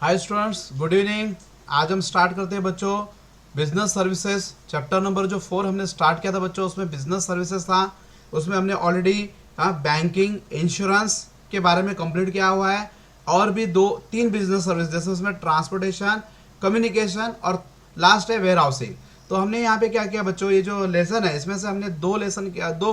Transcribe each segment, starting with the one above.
Hi students, good evening. आज हम start करते हैं बच्चों बिजनेस सर्विसेज। चैप्टर नंबर जो 4 हमने स्टार्ट किया था बच्चों, उसमें बिजनेस सर्विसेज था। उसमें हमने ऑलरेडी बैंकिंग, इंश्योरेंस के बारे में कंप्लीट किया हुआ है। और भी 2-3 बिजनेस सर्विस, जैसे उसमें ट्रांसपोर्टेशन, कम्युनिकेशन और लास्ट है वेयर हाउसिंग। तो हमने यहाँ पे क्या किया बच्चों, ये जो लेसन है इसमें से हमने 2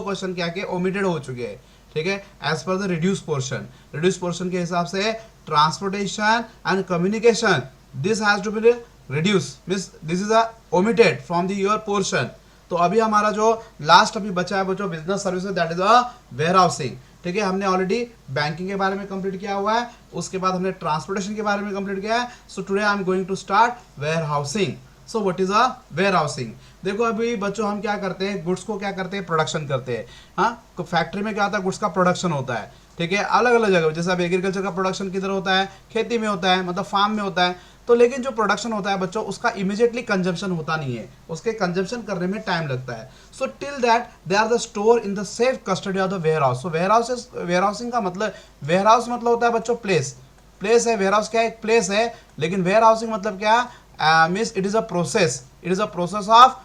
क्वेश्चन क्या किए, ओमिटेड हो चुके हैं। ठीक है, as per the reduce portion के हिसाब से transportation and communication this has to be reduce, means this is a omitted from the your portion. तो अभी हमारा जो लास्ट अभी बचा है बच्चों business services, that is a warehousing. ठीक है, हमने ऑलरेडी बैंकिंग के बारे में कंप्लीट किया हुआ है, उसके बाद हमने ट्रांसपोर्टेशन के बारे में कंप्लीट किया है। So today I am going to start warehousing. So what is a warehousing? देखो अभी बच्चों हम क्या करते हैं, गुड्स को क्या करते हैं, प्रोडक्शन करते हैं। हाँ, तो फैक्ट्री में क्या होता है, गुड्स का प्रोडक्शन होता है। ठीक है, अलग अलग जगह, जैसे अब एग्रीकल्चर का प्रोडक्शन किधर होता है, खेती में होता है, मतलब फार्म में होता है। तो लेकिन जो प्रोडक्शन होता है बच्चों, उसका इमीडिएटली कंजम्पशन होता नहीं है, उसके कंजम्पशन करने में टाइम लगता है। So till that they are the store in the safe custody of the warehouse. So warehousing का मतलब, वेयर हाउस मतलब होता है बच्चों प्लेस है। वेयर हाउस क्या है, एक प्लेस है। लेकिन वेयर हाउसिंग मतलब क्या, means it is a process of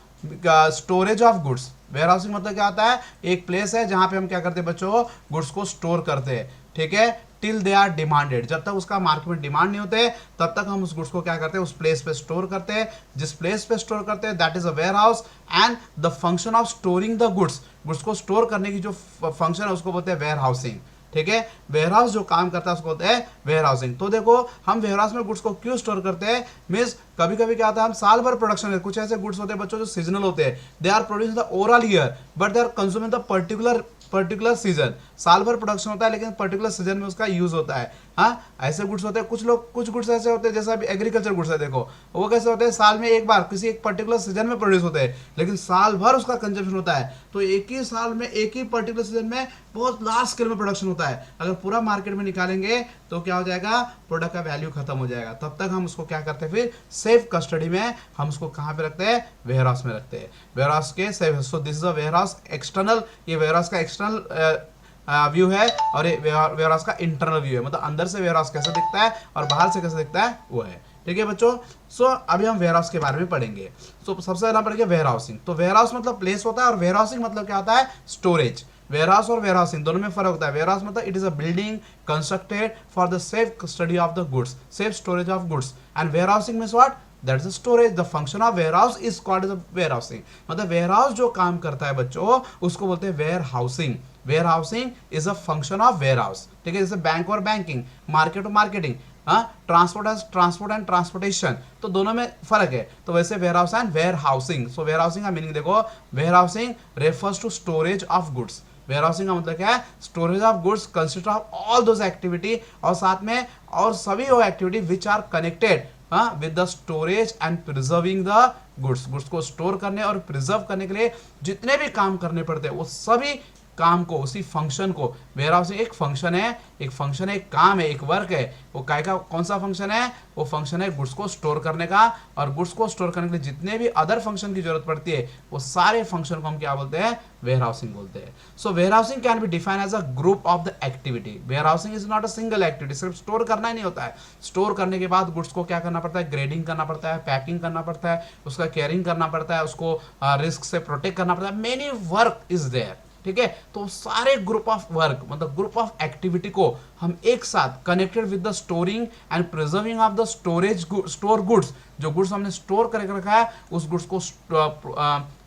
storage of goods. Warehousing मतलब क्या होता है, एक प्लेस है जहां पे हम क्या करते हैं बच्चों, गुड्स को स्टोर करते हैं। ठीक है, टिल दे आर डिमांडेड, जब तक उसका मार्केट में डिमांड नहीं होते तब तक हम उस गुड्स को क्या करते हैं, उस प्लेस पे स्टोर करते हैं। जिस प्लेस पे स्टोर करते हैं that is a warehouse. And the function of storing the goods को स्टोर करने की जो फंक्शन है उसको बोलते हैं वेयर हाउसिंग। ठीक है, वेयर हाउस जो काम करता है उसको बोलते हैं वेयर हाउसिंग। तो देखो हम वेयर हाउस में गुड्स को क्यों स्टोर करते हैं, मीन्स कभी कभी क्या होता है, हम साल भर प्रोडक्शन है, कुछ ऐसे गुड्स होते हैं बच्चों जो सीजनल होते हैं, they are produce the overall year but they are consuming the particular season. साल भर प्रोडक्शन होता है लेकिन पर्टिकुलर सीजन में उसका यूज होता है। हाँ, ऐसे गुड्स होते हैं, कुछ गुड्स ऐसे होते हैं, जैसे अभी एग्रीकल्चर गुड्स है, देखो वो कैसे होते हैं, साल में एक बार किसी एक पर्टिकुलर सीजन में प्रोड्यूस होते हैं, लेकिन साल भर उसका कंजम्पशन होता है। तो एक ही साल में एक ही पर्टिकुलर सीजन में बहुत लार्ज स्केल में प्रोडक्शन होता है। अगर पूरा मार्केट में निकालेंगे तो क्या हो जाएगा, प्रोडक्ट का वैल्यू खत्म हो जाएगा। तब तक हम उसको क्या करते हैं, फिर सेफ कस्टडी में हम उसको कहाँ पे रखते हैं, वेयर हाउस में रखते हैं। वेयर हाउस के safe. So this is a warehouse external, ये वेयर हाउस का एक्सटर्नल व्यू है, और ये वेयर हाउस का इंटरनल व्यू है, मतलब अंदर से वेयर हाउस कैसे दिखता है और बाहर से कैसे दिखता है वो है। ठीक है बच्चों, सो अभी हम वेयर हाउस के बारे में पढ़ेंगे। सो सबसे पहला पढ़ेंगे वेयर हाउसिंग। तो वेयर हाउस मतलब प्लेस होता है, और वेयर हाउसिंग मतलब क्या होता है, स्टोरेज। वेयर हाउस और वेयर हाउसिंग दोनों में फर्क होता है। वेयर हाउस मतलब it is a building constructed for the safe study of the goods, safe storage of goods. And warehousing means what, that is storage. The function of warehouse is called as warehousing. मतलब ware house जो काम करता है बच्चों उसको बोलते हैं warehousing. Warehousing is a function of warehouse. ठीक है, जैसे बैंक और बैंकिंग, मार्केट और मार्केटिंग, ट्रांसपोर्ट एंड ट्रांसपोर्टेशन, तो दोनों में फर्क है। तो वैसे warehouse and warehousing. So warehousing का मीनिंग देखो, warehousing refers to storage of goods. Warehousing का मतलब क्या है, storage of goods consist of all those activity, और साथ में और सभी वो activity which are connected with the storage and preserving the goods को स्टोर करने और प्रिजर्व करने के लिए जितने भी काम करने पड़ते हैं वो सभी काम को, उसी फंक्शन को, वेयर हाउसिंग एक फंक्शन है, एक काम है, एक वर्क है। वो काय का कौन सा फंक्शन है, वो फंक्शन है गुड्स को स्टोर करने का, और गुड्स को स्टोर करने के लिए जितने भी अदर फंक्शन की जरूरत पड़ती है वो सारे फंक्शन को हम क्या बोलते हैं, वेयर हाउसिंग बोलते हैं। So warehousing can be define as a group of the activity. Warehousing is not a single activity, सिर्फ स्टोर करना ही नहीं होता है। स्टोर करने के बाद गुड्स को क्या करना पड़ता है, ग्रेडिंग करना पड़ता है, पैकिंग करना पड़ता है, उसका केयरिंग करना पड़ता है, उसको रिस्क से प्रोटेक्ट करना पड़ता है। Many work is there. ठीक है, तो सारे ग्रुप ऑफ वर्क मतलब ग्रुप ऑफ एक्टिविटी को हम एक साथ connected with the storing and preserving of the store goods, जो गुड्स हमने स्टोर करके रखा है उस गुड्स को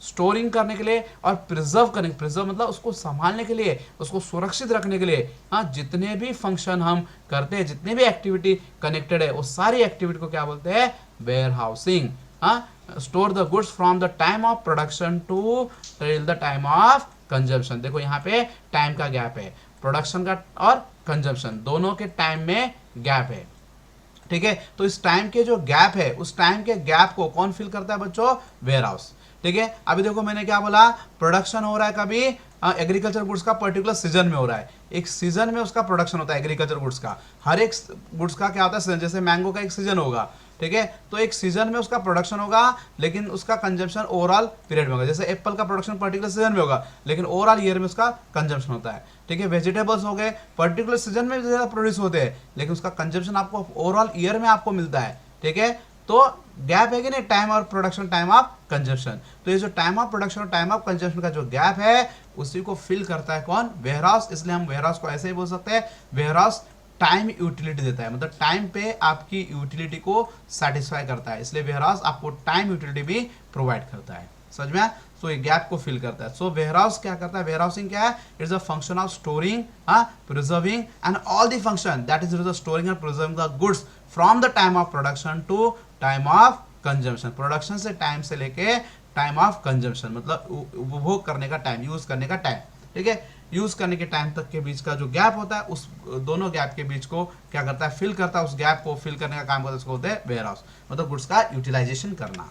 स्टोरिंग करने के लिए और प्रिजर्व मतलब उसको संभालने के लिए, उसको सुरक्षित रखने के लिए, हाँ, जितने भी फंक्शन हम करते हैं, जितने भी एक्टिविटी कनेक्टेड है वो सारी एक्टिविटी को क्या बोलते हैं, वेयर हाउसिंग। हाँ, store the goods from the time of production to till the time of consumption. देखो यहाँ पे टाइम का गैप है, प्रोडक्शन का और कंजम्पशन दोनों के टाइम में गैप है। ठीक है, तो इस टाइम के जो गैप है, उस टाइम के गैप को कौन फिल करता है बच्चों, वेयर हाउस। ठीक है, अभी देखो मैंने क्या बोला, प्रोडक्शन हो रहा है कभी एग्रीकल्चर गुड्स का पर्टिकुलर सीजन में हो रहा है, एक सीजन में उसका प्रोडक्शन होता है एग्रीकल्चर गुड्स का। हर एक गुड्स का क्या होता है सीजन, जैसे मैंगो का एक सीजन होगा, ठीक है। तो एक सीजन में उसका प्रोडक्शन होगा लेकिन उसका कंजम्पशन ओवरऑल पीरियड में होगा। जैसे एप्पल का प्रोडक्शन पर्टिकुलर सीजन में होगा लेकिन ओवरऑल ईयर में उसका कंजम्पशन होता है, ठीक है। वेजिटेबल्स हो गए, पर्टिकुलर सीजन में ज़्यादा प्रोड्यूस होते हैं लेकिन उसका कंजम्पशन आपको ओवरऑल ईयर में आपको मिलता है, ठीक है। तो गैप है कि नहीं, टाइम और प्रोडक्शन, टाइम ऑफ कंजम्पशन। तो ये जो टाइम ऑफ प्रोडक्शन और टाइम ऑफ कंजम्पशन का जो गैप है उसी को फिल करता है कौन, वेयरहाउस। इसलिए हम वेयरहाउस को ऐसे ही बोल सकते हैं, वेयरहाउस टाइम यूटिलिटी देता है, मतलब टाइम पे आपकी यूटिलिटी को सेटिस्फाई करता है, इसलिए वेयरहाउस आपको टाइम यूटिलिटी भी प्रोवाइड करता है, समझ में। सो ये गैप को फिल करता है। सो वेयरहाउस क्या करता है, वेयरहाउसिंग क्या है, it's a function of storing, preserving and all the function that is storing and preserving the goods from the time of production to time of consumption. Production से time से लेके time of consumption, मतलब उपभोग करने का time, use करने का time, ठीक है। यूज करने के टाइम तक के बीच का जो गैप होता है उस दोनों गैप के बीच को क्या करता है, फिल करता है। उस गैप को फिल करने का काम करता है, उसको होता है वेयरहाउस, मतलब गुड्स का यूटिलाइजेशन करना।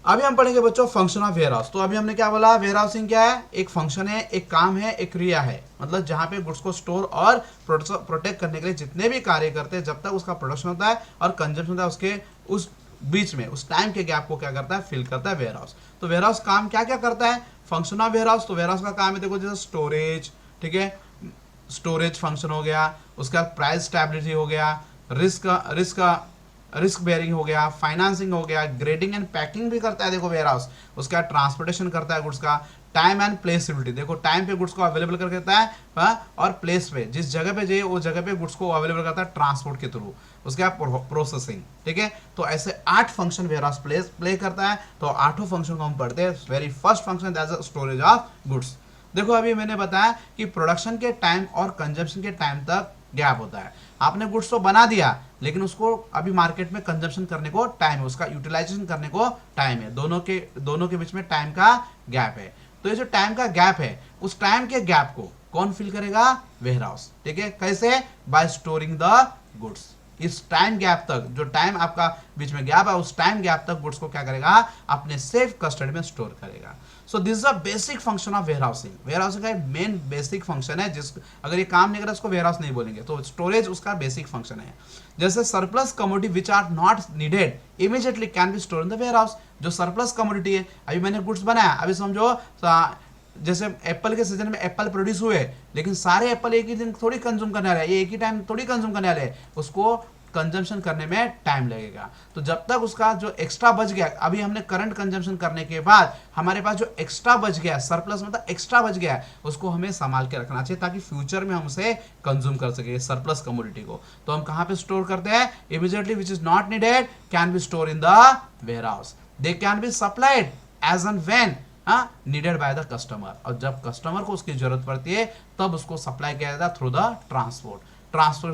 अभी हम पढ़ेंगे बच्चों फंक्शन ऑफ वेयरहाउस। तो अभी हमने क्या बोला, वेयरहाउसिंग क्या है, एक फंक्शन है, एक काम है, एक क्रिया है, मतलब जहां पे गुड्स को स्टोर और प्रोटेक्ट करने के लिए जितने भी कार्य करते हैं जब तक उसका प्रोडक्शन होता है और कंजम्पशन होता है उसके उस बीच में, उस टाइम के गैप को क्या करता है, फिल करता है वेयरहाउस। तो वेयरहाउस काम क्या क्या करता है, फंक्शन ऑफ वेयरहाउस। तो वेयरहाउस का काम है, देखो जैसे स्टोरेज, ठीक है, स्टोरेज फंक्शन हो गया, उसका प्राइस स्टेबिलिटी हो गया, रिस्क बेयरिंग हो गया, फाइनेंसिंग हो गया, ग्रेडिंग एंड पैकिंग भी करता है देखो वेयरहाउस, उसका ट्रांसपोर्टेशन करता है गुड्स का, टाइम एंड प्लेसिबिलिटी, देखो टाइम पे गुड्स को अवेलेबल कर देता है और प्लेस पे जिस जगह पे चाहिए उस जगह पे गुड्स को अवेलेबल करता है ट्रांसपोर्ट के थ्रू, उसका प्रोसेसिंग, ठीक है। तो ऐसे 8 फंक्शन वेयरहाउस प्ले करता है। तो 8 फंक्शन को हम पढ़ते हैं। Very first function that is storage of goods. देखो अभी मैंने बताया कि प्रोडक्शन के टाइम और कंजम्पशन के टाइम तक गैप होता है। आपने गुड्स तो बना दिया लेकिन उसको अभी मार्केट में कंजम्पशन करने को टाइम है, उसका यूटिलाइजेशन करने को टाइम है, दोनों के बीच में टाइम का गैप है। तो ये जो टाइम का गैप है उस टाइम के गैप को कौन फिल करेगा, वेयरहाउस, ठीक है। कैसे, बाय स्टोरिंग द गुड्स। इस टाइम गैप तक, जो टाइम आपका बीच में गैप है उस टाइम गैप तक गुड्स को क्या करेगा, अपने सेफ कस्टडी में स्टोर करेगा। सो this is a basic function of warehousing. Warehousing का मेन बेसिक फंक्शन है, जिस अगर ये काम नहीं करे उसको वेयरहाउस नहीं बोलेंगे। तो स्टोरेज उसका बेसिक फंक्शन है। जैसे surplus commodity which are not needed immediately can be store in the warehouse. जो सरप्लस कमोडिटी है, अभी मैंने गुड्स बनाया, अभी समझो जैसे एप्पल के सीजन में एप्पल प्रोड्यूस हुए लेकिन सारे एप्पल एक ही दिन थोड़ी कंज्यूम करने वाले हैं, ये एक ही टाइम थोड़ी कंज्यूम करने वाले हैं, उसको कंजम्पशन करने में टाइम लगेगा। तो जब तक उसका जो एक्स्ट्रा बच गया, अभी हमने करंट कंजम्पशन करने के बाद हमारे पास जो एक्स्ट्रा बच गया, सरप्लस मतलब एक्स्ट्रा बच गया, उसको हमें संभाल के रखना चाहिए ताकि फ्यूचर में हम उसे कंज्यूम कर सके सरप्लस कमोडिटी को। तो हम कहां पे स्टोर करते हैं, immediately which is not needed can be store in the warehouse. They can be supplied as and when needed by the customer. और जब कस्टमर को उसकी जरूरत पड़ती है तब उसको सप्लाई किया जाता है थ्रू द ट्रांसपोर्ट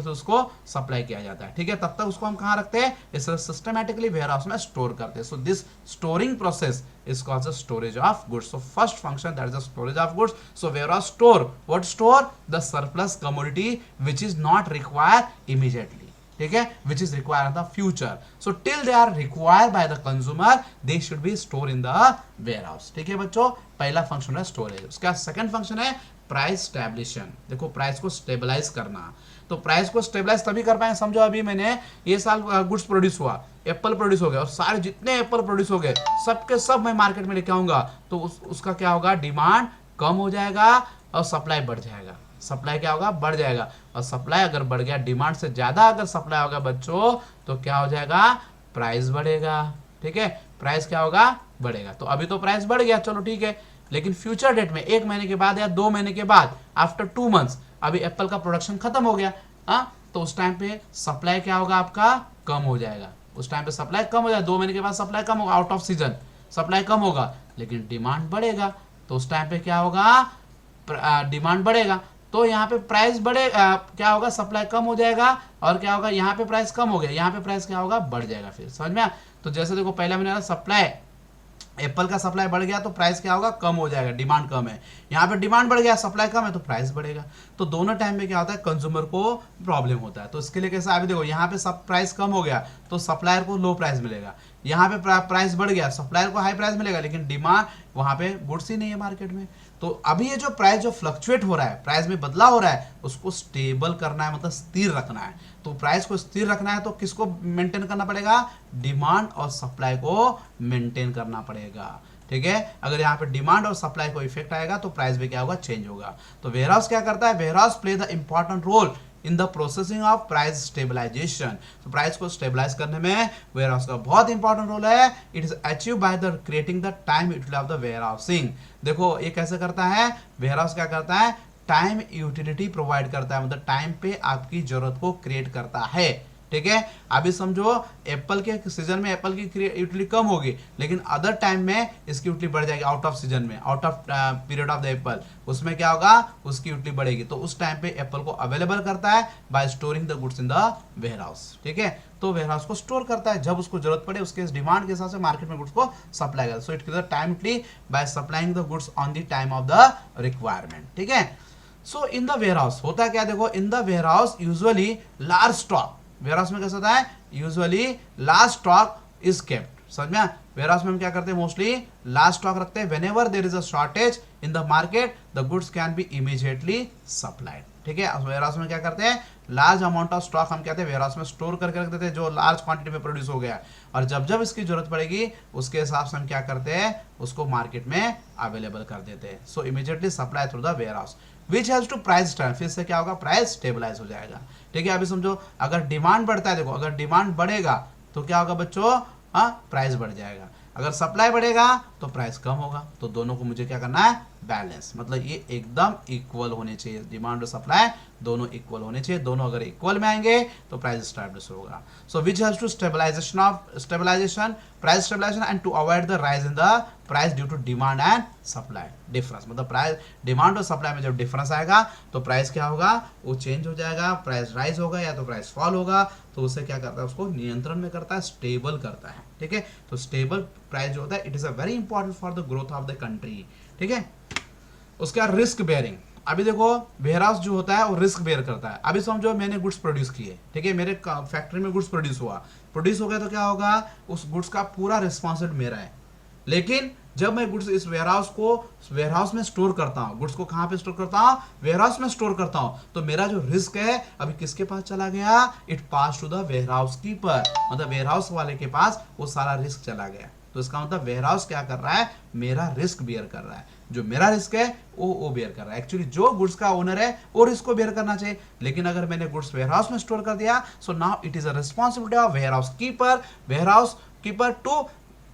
से उसको सप्लाई किया जाता है, ठीक है। तब तक उसको हम कहां रखते हैं, इसे सिस्टमैटिकली वेयरहाउस में स्टोर करते हैं। So this storing process is called the storage of goods. So first function, that is the storage of goods. So warehouse store, what store, the surplus commodity which is not required immediately, ठीक है, which is required in the future. So till they are required by the consumer, they should be stored in the warehouse, ठीक है बच्चों। पहला function है storage. उसका second function है price स्टैब्लिशन। देखो प्राइस को स्टेबलाइज करना। तो प्राइस को स्टेबलाइज तभी कर पाए, समझो अभी मैंने ये साल गुड्स प्रोड्यूस हुआ, एप्पल प्रोड्यूस हो गया और सारे जितने एप्पल प्रोड्यूस हो गए सबके सब मैं मार्केट में लेके आऊंगा, तो उसका क्या होगा, डिमांड कम हो जाएगा और सप्लाई बढ़ जाएगा। सप्लाई क्या होगा, बढ़ जाएगा। और सप्लाई अगर बढ़ गया, डिमांड से ज्यादा अगर सप्लाई होगा बच्चों, तो क्या हो जाएगा, प्राइस बढ़ेगा, ठीक है। प्राइस क्या होगा, बढ़ेगा। तो अभी तो प्राइस बढ़ गया, चलो ठीक है, लेकिन फ्यूचर डेट में 1 महीने के बाद या 2 महीने के बाद, आफ्टर 2 मंथ्स, अभी एप्पल का प्रोडक्शन खत्म हो गया, तो उस टाइम पे सप्लाई क्या होगा, आपका कम हो जाएगा। उस टाइम पे सप्लाई कम हो जाएगा, 2 महीने के बाद सप्लाई कम होगा, आउट ऑफ सीजन सप्लाई कम होगा, लेकिन डिमांड बढ़ेगा। तो उस टाइम पे क्या होगा, डिमांड बढ़ेगा, तो यहाँ पे प्राइस बढ़ेगा, क्या होगा, सप्लाई कम हो जाएगा और क्या होगा, यहाँ पे प्राइस कम हो गया, यहाँ पे प्राइस क्या होगा, बढ़ जाएगा। फिर समझ में। तो जैसे देखो पहले मैंने सप्लाई, एप्पल का सप्लाई बढ़ गया तो प्राइस क्या होगा, कम हो जाएगा, डिमांड कम है। यहाँ पे डिमांड बढ़ गया, सप्लाई कम है, तो प्राइस बढ़ेगा। तो दोनों टाइम में क्या होता है, कंज्यूमर को प्रॉब्लम होता है। तो इसके लिए कैसा, अभी देखो यहाँ पे सब प्राइस कम हो गया तो सप्लायर को लो प्राइस मिलेगा, यहाँ पे प्राइस बढ़ गया, सप्लायर को हाई प्राइस मिलेगा, लेकिन डिमांड, वहां पे गुड्स ही नहीं है मार्केट में, तो अभी ये जो प्राइस जो फ्लक्चुएट हो रहा है, प्राइस में बदलाव हो रहा है, उसको स्टेबल करना है, मतलब स्थिर रखना है। तो प्राइस को स्थिर रखना है तो किसको मेंटेन करना पड़ेगा? डिमांड और सप्लाई को मेंटेन करना पड़ेगा। ठीक है, अगर यहाँ पे डिमांड और सप्लाई को इफेक्ट आएगा तो प्राइस भी क्या होगा? चेंज होगा। तो वेयरहाउस क्या करता है? Warehouse play the important role in the processing of price stabilization. तो प्राइस को स्टेबलाइज करने में वेयरहाउस का बहुत इंपॉर्टेंट रोल है। It is achieve by the creating the time utility of the warehousing. देखो ये कैसे करता है? वेयरहाउस क्या करता है? टाइम यूटिलिटी प्रोवाइड करता है, मतलब टाइम पे आपकी जरूरत को क्रिएट करता है। ठीक है, अभी समझो एप्पल के सीजन में एप्पल की यूटिलिटी कम होगी, लेकिन अदर टाइम में इसकी यूटिलिटी बढ़ जाएगी। आउट ऑफ सीजन में, out of period of the Apple, उसमें क्या होगा? उसकी यूटिलिटी बढ़ेगी। तो उस टाइम पे एप्पल को अवेलेबल करता है bye storing the goods in the warehouse. ठीक है, तो वेयरहाउस को स्टोर करता है, जब उसको जरूरत पड़े उसके डिमांड के हिसाब से मार्केट में गुड्स को सप्लाई करता है। So it gives the timely by supplying the goods on the time of the requirement. ठीक है, सो इन द वेयरहाउस होता है क्या? देखो, इन the warehouse usually large stock, warehouse में कैसा होता है? Usually large stock is kept. समझ में? वेयरहाउस में हम क्या करते हैं? मोस्टली लार्ज स्टॉक रखते हैं। Whenever there is a shortage in the market the goods can be immediately supplied. ठीक है, वेयरहाउस में क्या करते हैं? लार्ज अमाउंट ऑफ स्टॉक हम कहते हैं वेयरहाउस में स्टोर करके रख देते हैं, जो लार्ज क्वांटिटी में प्रोड्यूस हो गया, और जब जब इसकी जरूरत पड़ेगी उसके हिसाब से हम क्या करते हैं? उसको मार्केट में अवेलेबल कर देते हैं। So immediately supply through the warehouse which has to price turn. फिर से क्या होगा? प्राइस स्टेबलाइज हो जाएगा। ठीक है, अभी समझो अगर डिमांड बढ़ता है, देखो अगर डिमांड बढ़ेगा तो क्या होगा बच्चों? हाँ, प्राइस बढ़ जाएगा। अगर सप्लाई बढ़ेगा तो प्राइस कम होगा। तो दोनों को मुझे क्या करना है? बैलेंस, मतलब ये एकदम इक्वल होने चाहिए। डिमांड और सप्लाई दोनों इक्वल होने चाहिए। दोनों अगर इक्वल में आएंगे तो प्राइस स्टैब्लिश होगा। So which has to stabilization price stabilization and to avoid the rise in the price due to demand and supply difference. मतलब प्राइस डिमांड और सप्लाई में जब डिफरेंस आएगा तो प्राइस क्या होगा? वो चेंज हो जाएगा, प्राइस राइज होगा या तो प्राइस फॉल होगा। तो उससे क्या करता है? उसको नियंत्रण में करता है, स्टेबल करता है। ठीक है, तो स्टेबल प्राइस जो होता है it is a very important for the growth of the country. ठीक है, उसका रिस्क बेयरिंग। अभी देखो वेयरहाउस जो होता है वो रिस्क बेयर करता है। अभी समझो मैंने गुड्स प्रोड्यूस किए, ठीक है, मेरे फैक्ट्री में गुड्स प्रोड्यूस हो गया तो क्या होगा? उस गुड्स का पूरा रिस्पॉन्सिबिलिटी मेरा है। लेकिन जब मैं गुड्स इस वेयरहाउस में स्टोर करता हूँ, गुड्स को कहाँ पे स्टोर करता हूँ? वेयरहाउस में स्टोर करता हूँ, तो मेरा जो रिस्क है अभी किसके पास चला गया? It pass to the warehouse keeper, मतलब वेयरहाउस वाले के पास वो सारा रिस्क चला गया। तो इसका मतलब वेयरहाउस क्या कर रहा है? मेरा रिस्क बेयर कर रहा है। जो मेरा रिस्क है वो बेयर कर रहा है। एक्चुअली जो गुड्स का ओनर है वो रिस्क को बेयर करना चाहिए, लेकिन अगर मैंने गुड्स वेयरहाउस में स्टोर कर दिया, so now it is a responsibility of warehouse keeper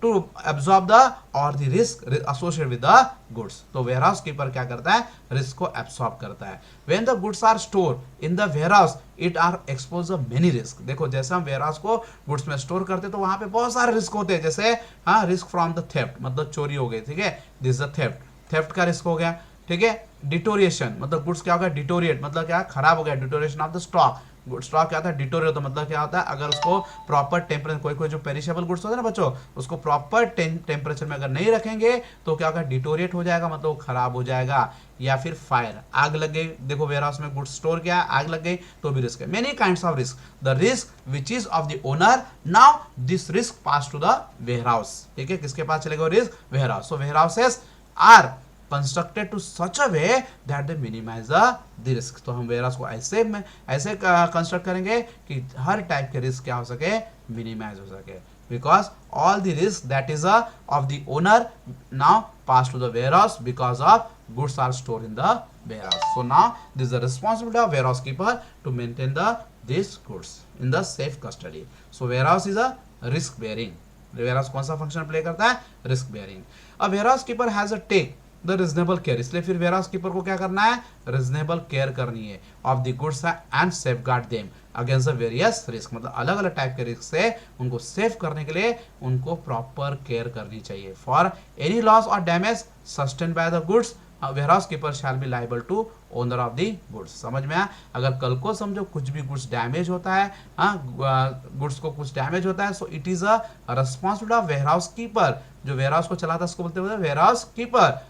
to absorb the और the risk associated with the goods. तो वेयरहाउस कीपर क्या करता है? रिस्क को एब्सॉर्ब करता है। When the goods are store in the warehouse it are expose the many risk. देखो जैसे हम वेयरहाउस को गुड्स में स्टोर करते हैं तो वहां पे बहुत सारे रिस्क होते हैं, जैसे हाँ, रिस्क फ्रॉम द थेफ्ट, मतलब चोरी हो गई। ठीक है, दिस द थेफ्ट का रिस्क हो गया। ठीक है, डिटोरिएशन, मतलब गुड्स क्या होगा? डिटोरिएट मतलब क्या? खराब हो गया। Deterioration of the stock, stock क्या होता है? डिटोरिएट होता है, मतलब क्या होता है? अगर उसको प्रॉपर टेम्परेचर, कोई जो पेरिशेबल गुड्स होते हैं ना बच्चों, उसको प्रॉपर टेम्परेचर में अगर नहीं रखेंगे तो क्या होगा? डिटोरिएट हो जाएगा, मतलब वो खराब हो जाएगा। या फिर फायर, आग लग गई। देखो वेयरहाउस में गुड्स स्टोर किया, आग लग गई तो भी रिस्क है। Many kinds of risk, the risk which is of the owner, now this risk pass to the warehouse. ठीक है, किसके पास चलेगा risk? Warehouse. So warehouses are constructed to such a way that they minimize the risk. तो हम warehouse को ऐसे construct करेंगे कि हर टाइप के रिस्क क्या हो सके? मिनिमाइज हो सके, because all the risk that is of the owner now pass to the warehouse because of goods are stored in the warehouse. So now this is the responsibility of warehouse keeper to maintain these goods in the safe custody. So warehouse is a risk bearing. warehouse कौन सा function play करता है? Risk bearing. अब warehouse keeper has a take the reasonable care, इसलिए फिर warehouse keeper को क्या करना है? रिजनेबल केयर करनी है of the goods and safeguard them against the various risk, मतलब अलग अलग टाइप के रिस्क से उनको सेफ करने के लिए उनको प्रॉपर केयर करनी चाहिए। फॉर एनी लॉस और damage sustain by the goods warehouse keeper shall be liable to owner of the goods. समझ में आया? अगर कल को समझो कुछ भी गुड्स डैमेज होता है, गुड्स को कुछ डैमेज होता है, so it is a responsibility of warehouse keeper. जो वेयरहाउस को चलाता है उसको बोलते हैं warehouse keeper.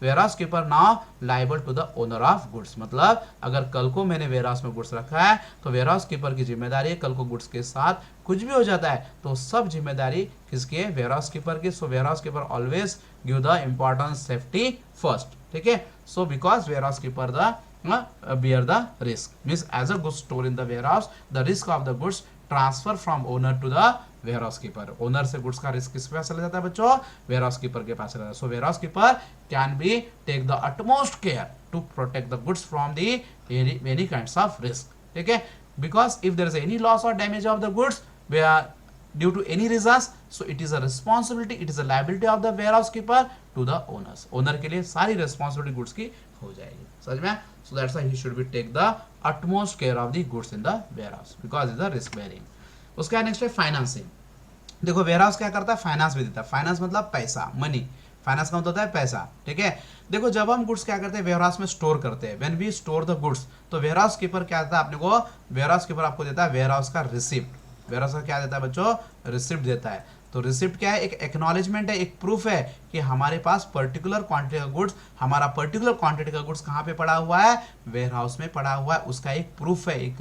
Warehouse keeper now liable to the owner of goods, मतलब अगर कल को मैंने वेयरहाउस में गुड्स रखा है तो वेयरहाउस कीपर की जिम्मेदारी है, कल को गुड्स के साथ कुछ भी हो जाता है तो सब जिम्मेदारी किसकी है? वेयरहाउस कीपर की। So warehouse keeper always give the importance safety first. ठीक है। So because warehouse keeper the bear the risk, means as a goods store in the warehouse the risk of the goods transfer from owner to the warehouse keeper. Owner से goods का risk किसके पास चला जाता है बच्चों? Warehouse keeper के पास चला जाता है. So warehouse keeper can be take the utmost care to protect the goods from the any kinds of risk. ठीक है, because if there is any loss और damage of the goods due to any reasons, so it is a responsibility, it is a liability of the warehouse keeper to the owners. Owner के लिए सारी responsibility goods की हो जाएगी. समझ में? So that's why he should be take the utmost care of the goods in the warehouse because it's a risk bearing. उसका next है फाइनेंसिंग. देखो वेयरहाउस क्या करता है? फाइनेंस भी देता है. फाइनेंस मतलब पैसा, मनी. फाइनेंस का मतलब होता है पैसा. ठीक है, देखो जब हम गुड्स क्या करते हैं वेयरहाउस में स्टोर करते हैं, when we store the goods, तो वेयरहाउस कीपर क्या देता है अपने को? वेयरहाउस कीपर आपको देता है वेयरहाउस का रिसिप्ट. वेयरहाउस का क्या देता है बच्चों? रिसिप्ट देता है. तो रिसिप्ट क्या है? एक एक्नॉलेजमेंट है, एक प्रूफ है कि हमारे पास पर्टिकुलर क्वांटिटी का गुड्स, हमारा पर्टिकुलर क्वांटिटी का गुड्स कहाँ पे पड़ा हुआ है? वेयरहाउस में पड़ा हुआ है. उसका एक प्रूफ है, एक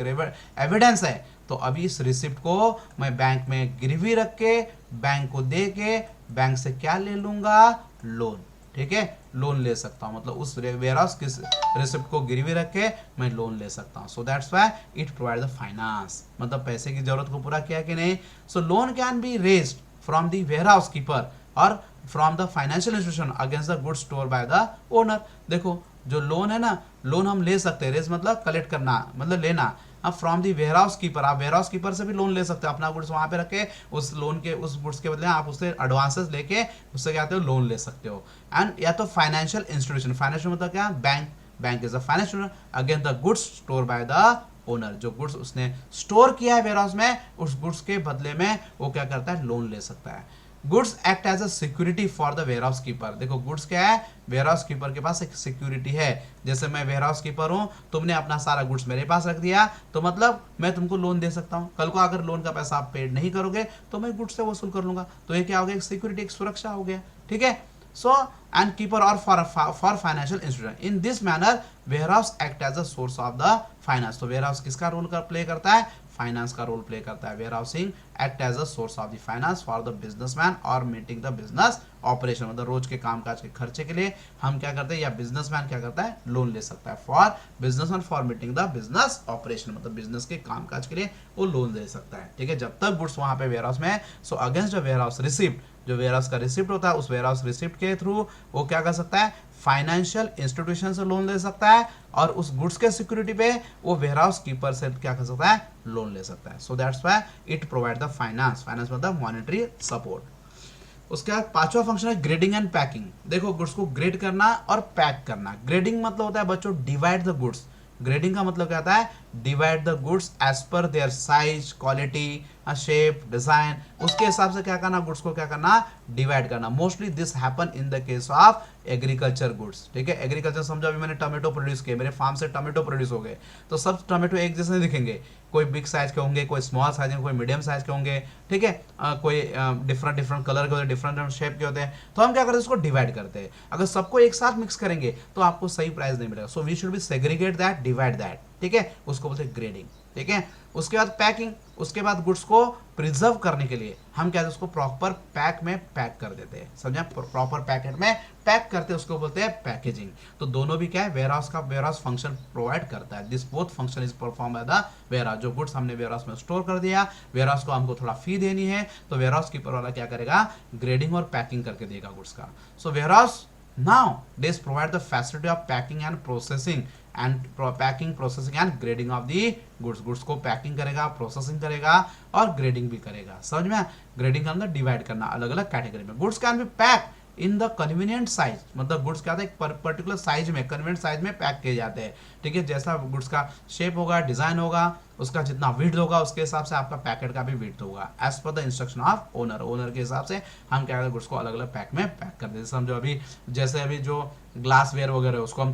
एविडेंस है. तो अभी इस रिसिप्ट को मैं बैंक में गिरवी रख के, बैंक को दे के, बैंक से क्या ले लूंगा? लोन. ठीक है, लोन ले सकता हूं. मतलब उस वेयरहाउस किस रिसिप्ट को गिरवी रख के मैं लोन ले सकता हूं. So that's why it provide the finance. मतलब पैसे की जरूरत को पूरा किया कि नहीं. So loan can be raised from the warehouse keeper और from the financial institution against the goods store by the owner. देखो जो लोन है ना, लोन हम ले सकते हैं. रेज मतलब कलेक्ट करना, मतलब लेना. अब फ्रॉम दी वेयरहाउस कीपर, आप वेयरहाउस कीपर से भी लोन ले सकते हो. अपना गुड्स वहां पे रखे, उस लोन के उस गुड्स के बदले आप उससे एडवांसेस लेके उससे क्या हो? लोन ले सकते हो. एंड या तो फाइनेंशियल इंस्टीट्यूशन. फाइनेंशियल मतलब क्या? Bank. Bank is a financial against the goods store by the owner. जो गुड्स उसने स्टोर किया है वेयरहाउस में, उस गुड्स के बदले में वो क्या करता है? लोन ले सकता है. Goods act as a security for the warehouse keeper. देखो गुड्स क्या है? वेयरहाउस कीपर के पास एक सिक्योरिटी है. जैसे मैं वेयरहाउस कीपर हूं, तुमने अपना सारा गुड्स मेरे पास रख दिया, तो मतलब मैं तुमको लोन दे सकता हूं. कल को अगर लोन का पैसा आप पेड नहीं करोगे तो मैं गुड्स से वसूल कर लूंगा. तो ये क्या हो गया? एक सिक्योरिटी, एक सुरक्षा हो गया. ठीक है. सो एंड कीपर और for financial institution. In this manner warehouse act as a source of the finance. तो वेयरहाउस किसका रोल प्ले करता है? फाइनेंस का रोल प्ले करता है. Warehousing act as a source of the finance for the businessman और meeting the business operation. मतलब रोज के कामकाज के खर्चे के लिए हम क्या करते हैं, या बिजनेसमैन क्या करता है? लोन ले सकता है. For businessman for meeting the business operation, मतलब बिजनेस के कामकाज के लिए वो लोन ले सकता है. ठीक है, जब तक गुड्स वहां पे वेयरहाउस में है. So against the warehouse receipt, जो वेयरहाउस का रिसिप्ट होता है, उस वेयरहाउस रिसिप्ट के थ्रू वो क्या कर सकता है? फाइनेंशियल इंस्टीट्यूशन से लोन ले सकता है और उस गुड्स के सिक्योरिटी पे वो वेयरहाउस कीपर से क्या कर सकता है? लोन ले सकता है. So that's why it provide the finance. Finance मतलब मॉनेटरी सपोर्ट. उसके बाद पांचवा फंक्शन है ग्रेडिंग एंड पैकिंग. देखो गुड्स को ग्रेड करना और पैक करना. ग्रेडिंग मतलब होता है बच्चों डिवाइड द गुड्स. ग्रेडिंग का मतलब क्या होता है? Divide the goods as per their size, quality, shape, design. उसके हिसाब से क्या करना? गुड्स को क्या करना? डिवाइड करना. Mostly this happen in the case of agriculture goods. ठीक है, एग्रीकल्चर समझो अभी मैंने टमाटो प्रोड्यूस किए, मेरे फार्म से टमाटो प्रोड्यूस हो गए, तो सब टमाटो एक जैसे नहीं दिखेंगे. कोई बिग साइज के होंगे, कोई स्मॉल साइज के, कोई मीडियम साइज के होंगे. ठीक है, कोई डिफरेंट कलर के होते हैं, डिफरेंट शेप के होते हैं. तो हम क्या करते हैं? उसको डिवाइड करते हैं. अगर सबको एक साथ मिक्स करेंगे तो आपको सही प्राइस नहीं मिलेगा. So we should be segregate that, divide that. ठीक है, उसको बोलते हैं ग्रेडिंग. ठीक है, उसके बाद पैकिंग. उसके बाद गुड्स को प्रिजर्व करने के लिए हम क्या, उसको प्रॉपर पैक में पैक कर देते हैं. समझा? प्रॉपर पैकेट में पैक करते हैं, उसको बोलते हैं पैकेजिंग. तो दोनों भी क्या है? वेयरहाउस का वेयरहाउस फंक्शन प्रोवाइड करता है. This both function is perform by the warehouse. जो गुड्स हमने वेयरहाउस में स्टोर कर दिया, वेयरहाउस को हमको थोड़ा फी देनी है, तो वेयरहाउस कीपर वाला क्या करेगा? ग्रेडिंग और पैकिंग करके देगा गुड्स का. सो warehouse now this provide the facility of packing and processing and grading of the goods. Goods को पैकिंग करेगा, प्रोसेसिंग करेगा और ग्रेडिंग भी करेगा. समझ में? ग्रेडिंग का मतलब डिवाइड करना अलग अलग कैटेगरी में. Goods can B pack in the convenient size. मतलब गुड्स क्या होता है? एक पर्टिकुलर साइज में, कन्वीनियंट साइज में पैक किए जाते हैं. ठीक है, जैसा गुड्स का शेप होगा, डिजाइन होगा, उसका जितना विड्थ होगा उसके हिसाब से आपका पैकेट का भी विड्थ होगा as per the instruction of owner. Owner के हिसाब से हम क्या करते? गुड्स को अलग अलग पैक में पैक कर देते. समझो अभी जैसे अभी जो ग्लास वेयर वगैरह उसको हम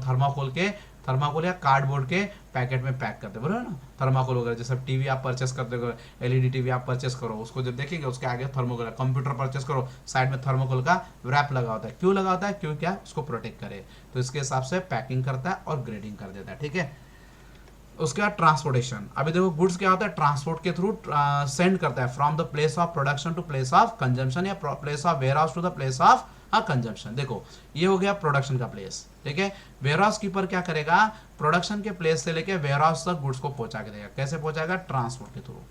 थर्माकोल या कार्डबोर्ड के पैकेट में पैक करते, बराबर ना? थर्माकोल वगैरह जैसे टीवी आप परचेस करते हो, एलईडी टीवी आप परचेस करो, उसको जब देखेंगे उसके आगे थर्माकोल. कंप्यूटर परचेस करो, साइड में थर्माकोल का रैप लगा होता है. क्यों लगा होता है? क्यों क्या? उसको प्रोटेक्ट करे. तो इसके हिसाब से पैकिंग करता है और ग्रेडिंग कर देता है. ठीक है, उसके बाद ट्रांसपोर्टेशन. अभी देखो गुड्स क्या होता है? ट्रांसपोर्ट के थ्रू सेंड करता है from the place of production to place of consumption या place of warehouse to the place of consumption. देखो ये हो गया प्रोडक्शन का प्लेस, ठीक है। वेयरहाउस कीपर क्या करेगा, प्रोडक्शन के प्लेस से लेके वेयरहाउस तक गुड्स को पहुंचा के देगा। कैसे पहुंचाएगा, ट्रांसपोर्ट के थ्रू।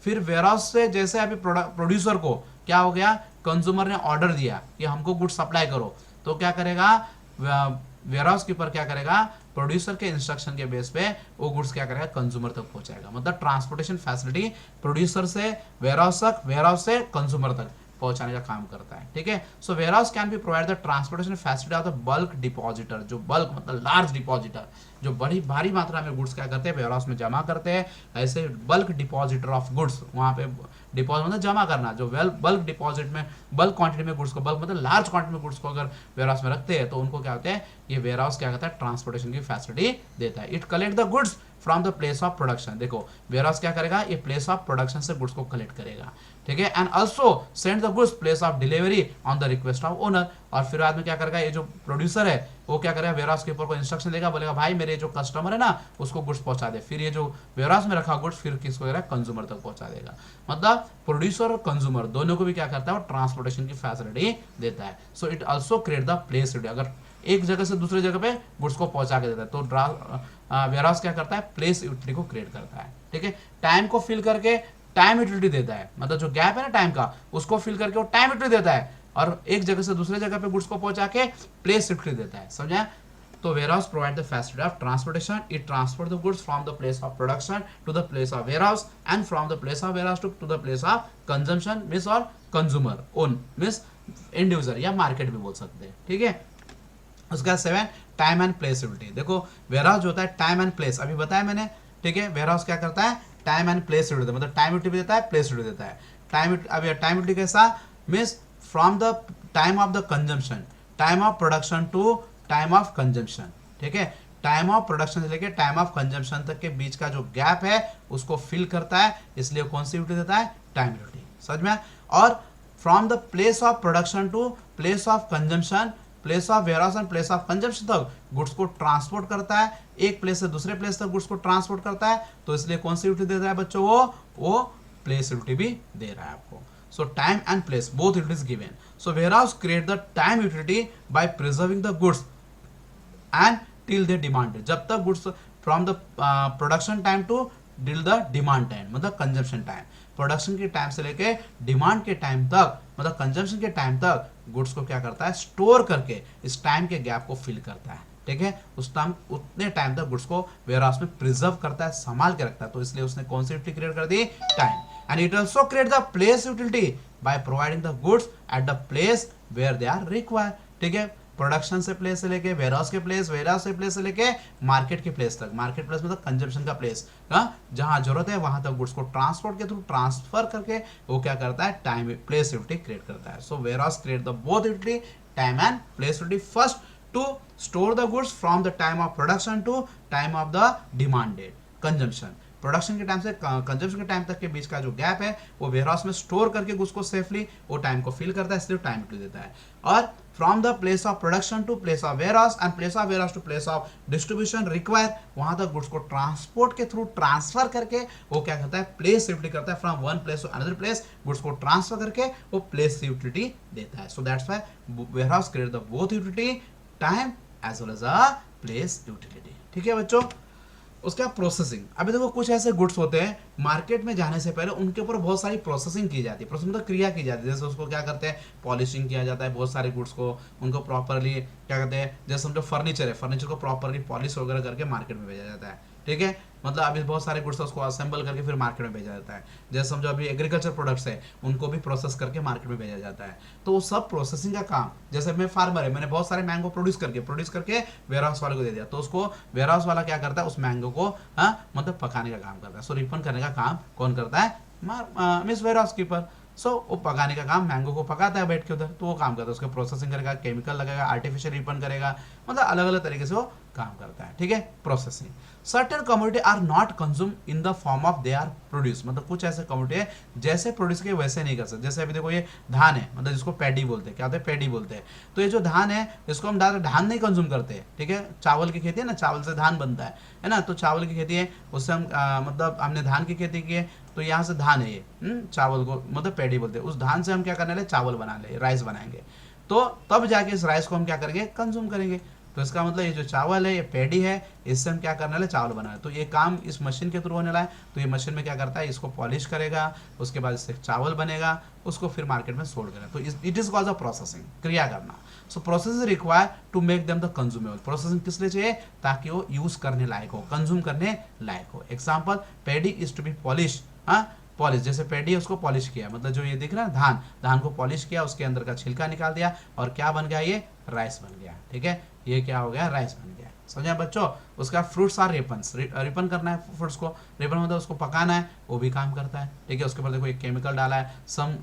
फिर वेयरहाउस से जैसे अभी प्रोड्यूसर को क्या हो गया, कंज्यूमर ने ऑर्डर दिया कि हमको गुड्स सप्लाई करो, तो क्या करेगा वेयरहाउस कीपर, क्या करेगा प्रोड्यूसर के इंस्ट्रक्शन के बेस पे वो गुड्स क्या करेगा, कंज्यूमर तक पहुंचाएगा। मतलब ट्रांसपोर्टेशन फैसिलिटी प्रोड्यूसर से वेयरहाउस तक, वेयरहाउस से कंज्यूमर तक पहुंचाने का काम करता है, ठीक है। So warehouse can be provide the transportation facility of the bulk depositor, जो बल्क मतलब लार्ज डिपॉजिटर, जो बड़ी भारी मात्रा में गुड्स क्या करते हैं, वेयरहाउस में जमा करते हैं। ऐसे बल्क डिपॉजिटर ऑफ गुड्स, वहां पे डिपॉजिट मतलब जमा करना, जो बल्क डिपॉजिट में बल्क क्वांटिटी में गुड्स को, बल्क मतलब लार्ज क्वांटिटी में गुड्स को अगर वेयरहाउस में रखते हैं तो उनको क्या होते हैं, ये वेयरहाउस क्या करता है, ट्रांसपोर्टेशन की फैसिलिटी देता है। It collect the goods from the place of production. देखो वेयरहाउस क्या करेगा, ये प्लेस ऑफ प्रोडक्शन से गुड्स को कलेक्ट करेगा, ठीक है। And also send the goods place of delivery on the request of owner. और फिर बाद में क्या करेगा, ये जो प्रोड्यूसर है वो क्या करेगा, वेयरहाउस कीपर को इंस्ट्रक्शन देगा, बोलेगा भाई मेरे जो कस्टमर है ना उसको गुड्स पहुंचा दे। फिर ये जो वेयरहाउस में रखा गुड्स फिर किसको करेगा, कंज्यूमर तक पहुंचा देगा। मतलब प्रोड्यूसर और कंज्यूमर दोनों को भी क्या करता है, वो ट्रांसपोर्टेशन की फैसिलिटी देता है। So it also create the place, अगर एक जगह से दूसरे जगह पे गुड्स को पहुंचा के देता है तो वेयरहाउस क्या करता है, प्लेस यूटिलिटी को क्रिएट करता है, ठीक है। टाइम को फिल करके टाइम यूटिलिटी देता है, मतलब जो गैप है ना टाइम का उसको फिल करके वो टाइम यूटिलिटी देता है, और एक जगह से दूसरे जगह पे गुड्स को पहुंचा के प्लेस यूटिलिटी देता है, समझा। तो warehouse provide the facility of transportation, it transport the goods from the place of production to the place of warehouse and from the place of warehouse to the place of consumption मिस और consumer own मिस individual या market भी बोल सकते हैं, ठीक है। उसका 7 टाइम एंड प्लेसिबिलिटी। देखो वेयरहाउस जो होता है टाइम एंड प्लेस, अभी बताया मैंने, ठीक है। वेयरहाउस क्या करता है, टाइम एंड प्लेस देता है, मतलब टाइम यूटिलिटी देता है, प्लेस यूटिलिटी देता है। अभी टाइम यूटिलिटी कैसा, means from the time of the consumption, time of production to time of consumption, ठीक है। टाइम ऑफ प्रोडक्शन से लेकर टाइम ऑफ कंजम्पशन तक के बीच का जो गैप है उसको फिल करता है, इसलिए कौन सी यूटिलिटी देता है, टाइम यूटिलिटी, समझ में। और from the place of production to place of consumption, place of warehouse and place of consumption तक गुड्स को ट्रांसपोर्ट करता है, एक प्लेस से दूसरे प्लेस तक गुड्स को ट्रांसपोर्ट करता है, तो इसलिए कौन सी यूटिलिटी दे रहा है बच्चों, वो प्लेस यूटिलिटी भी दे रहा है आपको। So time and place both utilities given. So warehouse create the time utility by preserving the goods and till they demanded, जब तक goods from the production time to till the demand time, मतलब consumption time, production के time से लेके demand के time तक, मतलब consumption के टाइम तक गुड्स को क्या करता है, स्टोर करके इस टाइम के गैप को फिल करता है, ठीक है। उस टाइम उतने टाइम तक गुड्स को वेयरहाउस में प्रिजर्व करता है, संभाल के रखता है, तो इसलिए उसने कौन सी यूटिलिटी क्रिएट कर दी, time. And it also create the place utility by providing the goods at the place where they are required, ठीक है। प्रोडक्शन से प्लेस से लेके वेयरहाउस के प्लेस, वेयरहाउस से प्लेस से लेके मार्केट के प्लेस तक, मार्केट प्लेस मतलब कंजम्पशन का प्लेस, जहां जरूरत है वहां तक गुड्स को ट्रांसपोर्ट के थ्रू ट्रांसफर करके वो क्या करता है, टाइम प्लेस यूटिलिटी क्रिएट करता है। So warehouse create the both utility, time and place utility, first to store the goods from the time of production to time of the demanded consumption, production के time से consumption के time तक के बीच का जो gap है वो warehouse में स्टोर करके गुड्स को सेफली वो टाइम को फिल करता है, इसलिए टाइम यूटिलिटी देता है। और from the place of production to place of warehouse and place of warehouse to place of distribution require, वहां तक गुड्स को ट्रांसपोर्ट के थ्रू ट्रांसफर करके वो क्या करता है, प्लेस यूटिलिटी करता है, from one place to another place goods को ट्रांसफर करके वो प्लेस यूटिलिटी देता है। So that's why warehouse create the both utility, time as well as a place utility, ठीक है बच्चों। उसका प्रोसेसिंग, अभी देखो कुछ ऐसे गुड्स होते हैं मार्केट में जाने से पहले उनके ऊपर बहुत सारी प्रोसेसिंग की जाती है, प्रोसेसिंग मतलब क्रिया की जाती है, जैसे उसको क्या करते हैं, पॉलिशिंग किया जाता है, बहुत सारे गुड्स को उनको प्रॉपरली क्या कहते हैं, जैसे समझो फर्नीचर है, फर्नीचर को प्रॉपरली पॉलिश वगैरह करके मार्केट में भेजा जाता है, ठीक है। मतलब अभी बहुत सारे गुड्स उसको असेंबल करके फिर मार्केट में भेजा जाता है, जैसे समझो अभी एग्रीकल्चर प्रोडक्ट्स है उनको भी प्रोसेस करके मार्केट में भेजा जाता है, तो वो सब प्रोसेसिंग का काम, जैसे मैं फार्मर है, मैंने बहुत सारे मैंगो प्रोड्यूस करके वेयरहाउस वाले को दे दिया, तो उसको वेयरहाउस वाला क्या करता है, उस मैंगो को मतलब पकाने का काम करता है, सो रिफंड करने का काम कौन करता है, मिस वेयरहाउस कीपर। सो वो पकाने का काम, मैंगो को पकाता है बैठ के उधर, तो वो काम करता है, उसके प्रोसेसिंग करेगा, केमिकल लगाएगा, आर्टिफिशियल रिफंड करेगा, मतलब अलग अलग तरीके से वो काम करता है, ठीक है, processing. Certain commodity are not consume in the form of they are produce, मतलब कुछ ऐसे कमोडिटी है जैसे प्रोड्यूस के वैसे नहीं कर सकते, जैसे अभी देखो ये धान है, मतलब जिसको पैडी बोलते हैं, क्या होता है, पैडी बोलते हैं, तो ये जो धान है इसको हम डायरेक्ट धान नहीं कंज्यूम करते, ठीक है। चावल की खेती है ना, चावल से धान बनता है ना, तो चावल की खेती है उससे हम मतलब हमने धान की खेती की है, तो यहाँ से धान है ये चावल को मतलब पैडी बोलते हैं, उस धान से हम क्या करने लगे, चावल बना ले, राइस बनाएंगे, तो तब जाके इस राइस को हम क्या करेंगे, कंज्यूम करेंगे। तो इसका मतलब ये जो चावल है, ये पैडी है, इससे हम क्या करने वाले, चावल बनाए। तो ये काम इस मशीन के थ्रू होने वाला है। तो ये मशीन में क्या करता है, इसको पॉलिश करेगा, उसके बाद इससे चावल बनेगा, उसको फिर मार्केट में सोल्ड करेगा। तो it is called a processing, क्रिया करना। So process is required to make them the consumable. Processing किस लिए चाहिए, ताकि वो यूज करने लायक हो, कंज्यूम करने लायक हो। Example, paddy is to be polish, polish, जैसे पैडी है उसको पॉलिश किया, मतलब जो ये दिख रहा है धान, धान को पॉलिश किया, उसके अंदर का छिलका निकाल दिया, और क्या बन गया, ये राइस बन गया। ठीक है, ये क्या हो गया, राइस बन गया। समझा बच्चों। उसका फ्रूट्स आर रिपन्स, रिपन करना है फ्रूट्स को, रिपन मतलब उसको पकाना है, वो भी काम करता है। ठीक है, उसके ऊपर देखो एक केमिकल डाला है। सम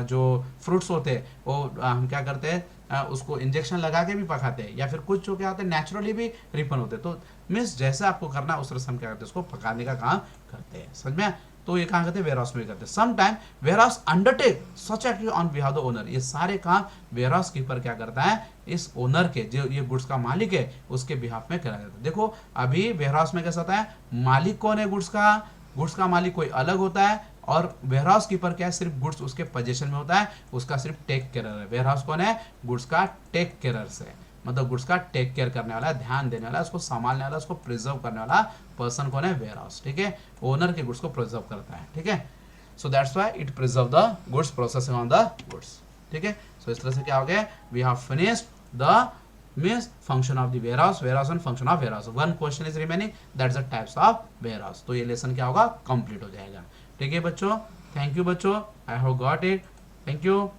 जो फ्रूट्स होते हैं वो हम क्या करते हैं, उसको इंजेक्शन लगा के भी पकाते हैं, या फिर कुछ जो क्या होते हैं नेचुरली भी रिपन होते हैं। तो मीन्स जैसे आपको करना है उस तरह से हम क्या करते हैं, उसको पकाने का काम करते हैं। समझ में। तो ये कहाँ करते हैं, वेयरहाउस में करते हैं। Some time warehouse undertake such activity on behalf the owner. ये सारे काम वेयरहाउस कीपर क्या करता है, इस ओनर के, जो ये गुड्स का मालिक है, उसके बिहाफ में करा जाता है। देखो अभी वेयरहाउस में कैसा होता है, मालिक कौन है गुड्स का, गुड्स का मालिक कोई अलग होता है, और वेयरहाउस कीपर क्या है, सिर्फ गुड्स उसके पोजीशन में होता है, उसका सिर्फ टेक केयर है। वेयरहाउस कौन है, गुड्स का टेक केयर से, मतलब गुड्स का टेक केयर करने वाला, ध्यान देने वाला, उसको संभालने वाला, उसको प्रिजर्व करने वाला पर्सन कौन है, वेयरहाउस। ठीक है, ओनर के गुड्स को प्रिजर्व करता है। ठीक है, so that's why it preserve the goods, processing on the goods. ठीक है, सो इस तरह से क्या हो गया, we have finished the means function of the warehouse, warehouse and function of warehouse. One question is remaining, that's the types of warehouse. तो ये लेसन क्या होगा, कंप्लीट हो जाएगा। ठीक है बच्चों, थैंक यू बच्चों, I have got it, thank you.